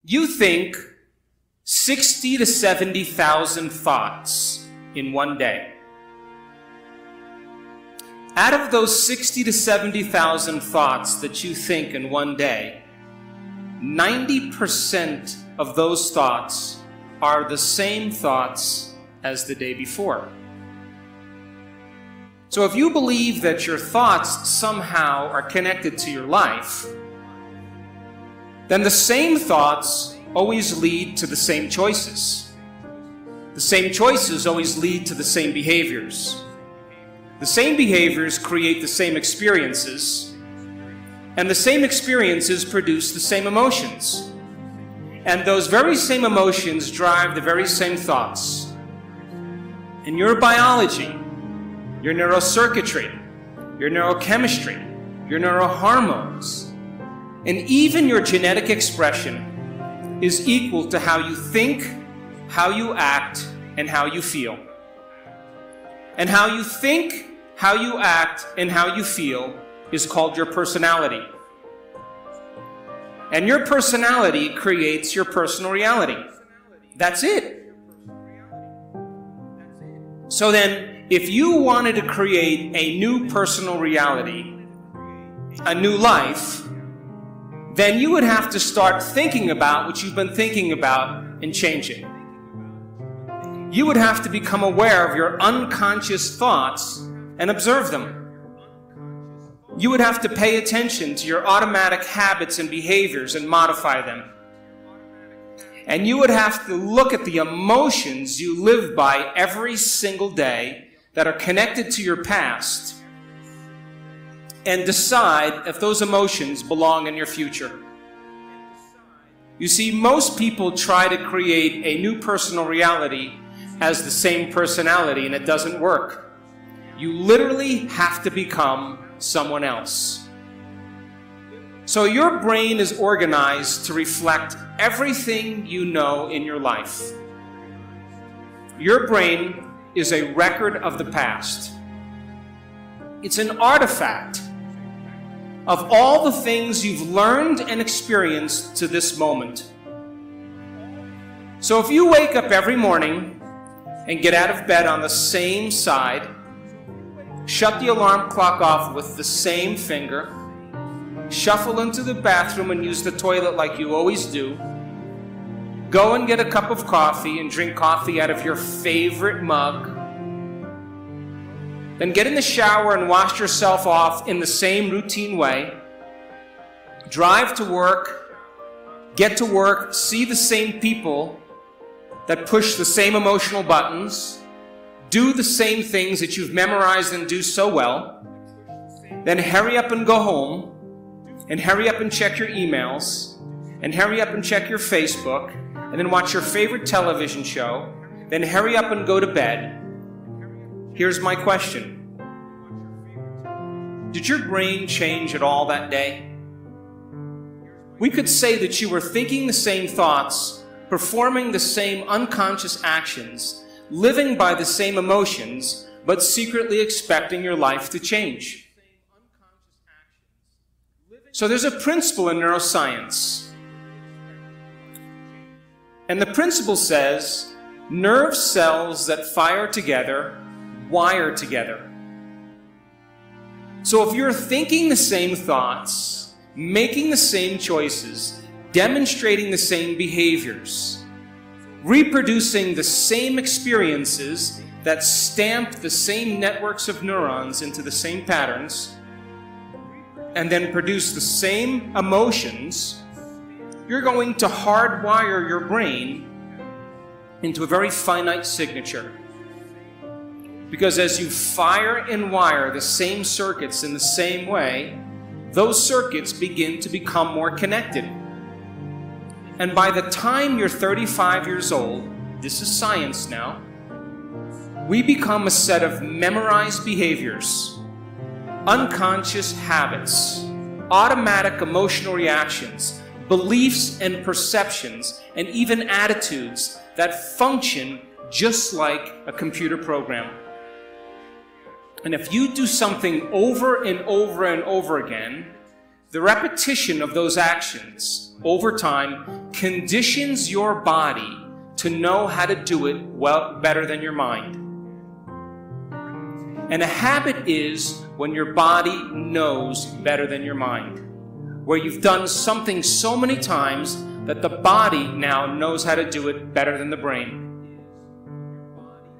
You think 60 to 70,000 thoughts in one day. Out of those 60 to 70,000 thoughts that you think in one day, 90% of those thoughts are the same thoughts as the day before. So if you believe that your thoughts somehow are connected to your life, then the same thoughts always lead to the same choices. The same choices always lead to the same behaviors. The same behaviors create the same experiences, and the same experiences produce the same emotions. And those very same emotions drive the very same thoughts. And your biology, your neurocircuitry, your neurochemistry, your neurohormones, and even your genetic expression is equal to how you think, how you act, and how you feel. And how you think, how you act, and how you feel is called your personality. And your personality creates your personal reality. That's it. So then, if you wanted to create a new personal reality, a new life, then you would have to start thinking about what you've been thinking about and change it. You would have to become aware of your unconscious thoughts and observe them. You would have to pay attention to your automatic habits and behaviors and modify them. And you would have to look at the emotions you live by every single day that are connected to your past and decide if those emotions belong in your future. You see, most people try to create a new personal reality as the same personality, and it doesn't work. You literally have to become someone else. So your brain is organized to reflect everything you know in your life. Your brain is a record of the past. It's an artifact of all the things you've learned and experienced to this moment. So if you wake up every morning and get out of bed on the same side, shut the alarm clock off with the same finger, shuffle into the bathroom and use the toilet like you always do, go and get a cup of coffee and drink coffee out of your favorite mug, then get in the shower and wash yourself off in the same routine way, drive to work, get to work, see the same people that push the same emotional buttons, do the same things that you've memorized and do so well, then hurry up and go home, and hurry up and check your emails, and hurry up and check your Facebook, and then watch your favorite television show, then hurry up and go to bed. Here's my question. Did your brain change at all that day? We could say that you were thinking the same thoughts, performing the same unconscious actions, living by the same emotions, but secretly expecting your life to change. So there's a principle in neuroscience. And the principle says, nerve cells that fire together wire together. So if you're thinking the same thoughts, making the same choices, demonstrating the same behaviors, reproducing the same experiences that stamp the same networks of neurons into the same patterns, and then produce the same emotions, you're going to hardwire your brain into a very finite signature. Because as you fire and wire the same circuits in the same way, those circuits begin to become more connected. And by the time you're 35 years old, this is science now, we become a set of memorized behaviors, unconscious habits, automatic emotional reactions, beliefs and perceptions, and even attitudes that function just like a computer program. And if you do something over and over and over again, the repetition of those actions over time conditions your body to know how to do it better than your mind. And a habit is when your body knows better than your mind, where you've done something so many times that the body now knows how to do it better than the brain.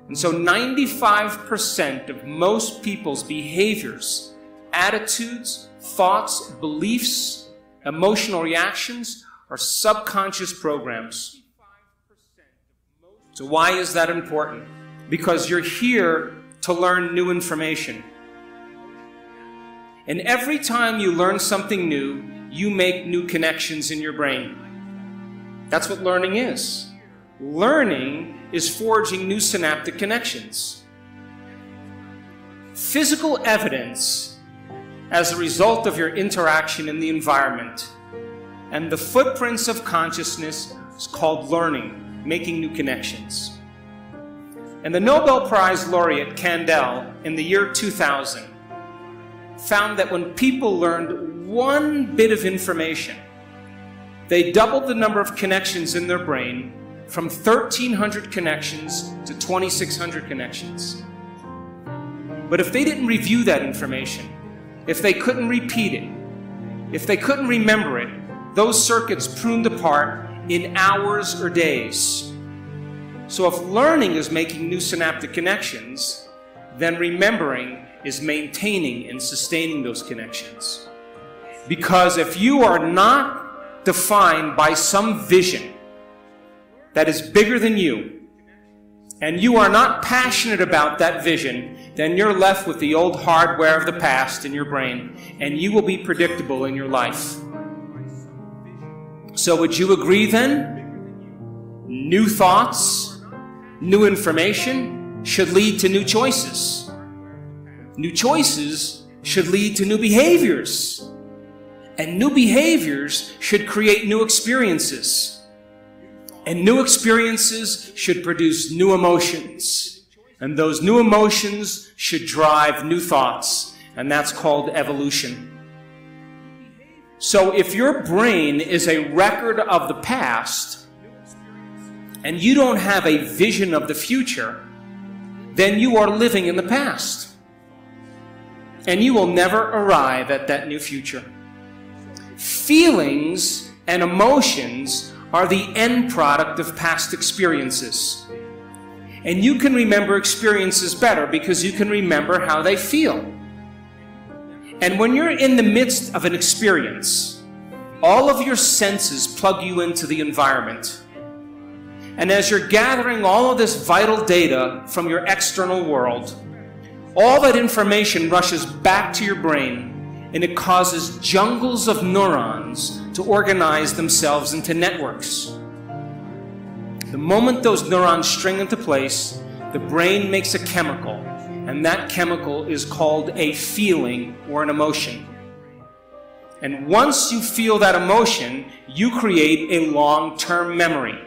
And so 95% of most people's behaviors, attitudes, thoughts, beliefs, emotional reactions are subconscious programs. So why is that important? Because you're here to learn new information. And every time you learn something new, you make new connections in your brain. That's what learning is. Learning is forging new synaptic connections. Physical evidence as a result of your interaction in the environment and the footprints of consciousness is called learning, making new connections. And the Nobel Prize laureate Kandel in the year 2000 found that when people learned one bit of information, they doubled the number of connections in their brain from 1,300 connections to 2,600 connections. But if they didn't review that information, if they couldn't repeat it, if they couldn't remember it, those circuits pruned apart in hours or days. So if learning is making new synaptic connections, then remembering is maintaining and sustaining those connections. Because if you are not defined by some vision that is bigger than you, and you are not passionate about that vision, then you're left with the old hardware of the past in your brain, and you will be predictable in your life. So would you agree then? New thoughts, new information should lead to new choices. New choices should lead to new behaviors. And new behaviors should create new experiences. And new experiences should produce new emotions. And those new emotions should drive new thoughts. And that's called evolution. So if your brain is a record of the past, and you don't have a vision of the future, then you are living in the past. And you will never arrive at that new future. Feelings and emotions are the end product of past experiences. And you can remember experiences better because you can remember how they feel. And when you're in the midst of an experience, all of your senses plug you into the environment. And as you're gathering all of this vital data from your external world, all that information rushes back to your brain, and it causes jungles of neurons to organize themselves into networks. The moment those neurons string into place, the brain makes a chemical, and that chemical is called a feeling or an emotion. And once you feel that emotion, you create a long-term memory.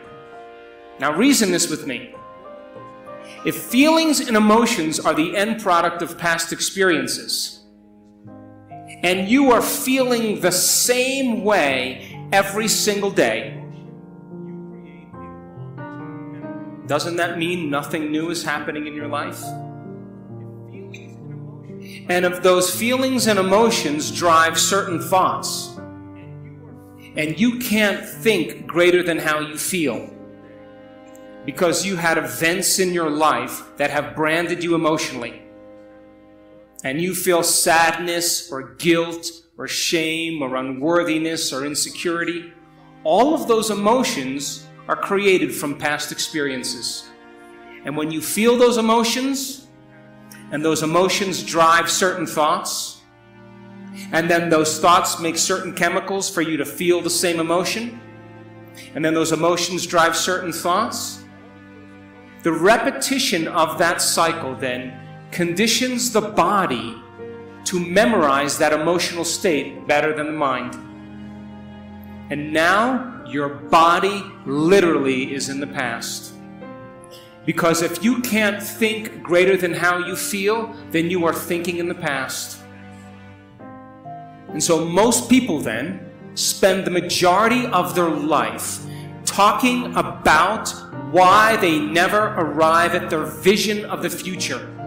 Now reason this with me. If feelings and emotions are the end product of past experiences, and you are feeling the same way every single day, doesn't that mean nothing new is happening in your life? And if those feelings and emotions drive certain thoughts, and you can't think greater than how you feel, because you had events in your life that have branded you emotionally, and you feel sadness or guilt or shame or unworthiness or insecurity, all of those emotions are created from past experiences. And when you feel those emotions, and those emotions drive certain thoughts, and then those thoughts make certain chemicals for you to feel the same emotion, and then those emotions drive certain thoughts, the repetition of that cycle then conditions the body to memorize that emotional state better than the mind. And now your body literally is in the past. Because if you can't think greater than how you feel, then you are thinking in the past. And so most people then spend the majority of their life talking about why they never arrive at their vision of the future.